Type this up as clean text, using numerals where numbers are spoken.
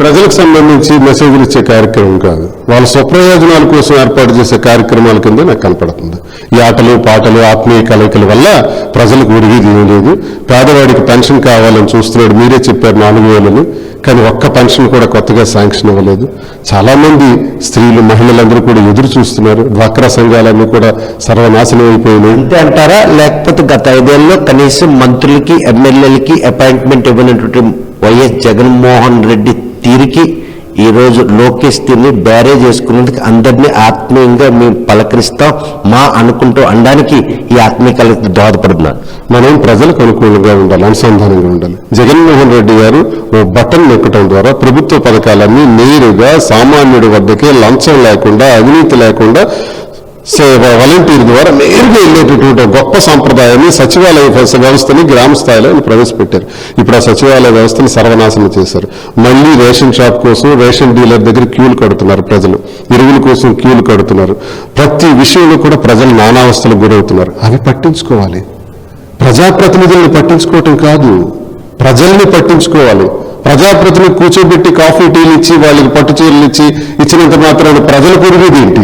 ప్రజలకు సంబంధించి మెసేజ్లు ఇచ్చే కార్యక్రమం కాదు, వాళ్ళ స్వప్రయోజనాల కోసం ఏర్పాటు చేసే కార్యక్రమాల కింద నాకు కనపడుతుంది. ఈ ఆటలు పాటలు ఆత్మీయ కలయికల వల్ల ప్రజలకు ఒరిగేది ఏం లేదు. పేదవాడికి పెన్షన్ కావాలని చూస్తున్నాడు, మీరే చెప్పారు 4,000, కానీ ఒక్క పెన్షన్ కూడా కొత్తగా శాంక్షన్ అవ్వలేదు. చాలా మంది స్త్రీలు మహిళలందరూ కూడా ఎదురు చూస్తున్నారు. డ్వాక్రా సంఘాలన్నీ కూడా సర్వనాశనం అయిపోయినాయి. అంతే అంటారా? లేకపోతే గత 5 ఏళ్ళలో కనీసం మంత్రులకి ఎమ్మెల్యేలకి అపాయింట్మెంట్ ఇవ్వనటువంటి వైఎస్ జగన్మోహన్ రెడ్డి తీరికి ఈరోజు లోకేష్ తిని బ్యారేజ్ చేసుకున్నందుకు అందరినీ ఆత్మీయంగా మేము పలకరిస్తాం మా అనుకుంటూ అనడానికి ఈ ఆత్మీయ కలకి దోహదపడుతున్నారు. మనం ప్రజలకు అనుకూలంగా ఉండాలి, అనుసంధానంగా ఉండాలి. జగన్మోహన్ రెడ్డి గారు ఓ బటన్ నొక్కడం ద్వారా ప్రభుత్వ పథకాలన్నీ నేరుగా సామాన్యుడి వద్దకే లంచం లేకుండా అవినీతి లేకుండా వాలంటీర్ ద్వారా నేరుగా వెళ్ళేటటువంటి గొప్ప సంప్రదాయాన్ని సచివాలయ వ్యవస్థని గ్రామ స్థాయిలో ఆయన ప్రవేశపెట్టారు. ఇప్పుడు ఆ సచివాలయ వ్యవస్థని సర్వనాశనం చేశారు. మళ్ళీ రేషన్ షాప్ కోసం రేషన్ డీలర్ దగ్గర క్యూలు కడుతున్నారు ప్రజలు, ఎరువుల కోసం క్యూలు కడుతున్నారు. ప్రతి విషయంలో కూడా ప్రజలు నానావస్థలకు గురవుతున్నారు. అవి పట్టించుకోవాలి. ప్రజాప్రతినిధులను పట్టించుకోవటం కాదు, ప్రజల్ని పట్టించుకోవాలి. ప్రజాప్రతినిధులు కూర్చోబెట్టి కాఫీ టీలు ఇచ్చి వాళ్ళకి పట్టు చీరలు ఇచ్చినంత మాత్రాన ప్రజలు పెరిగేది ఏంటి?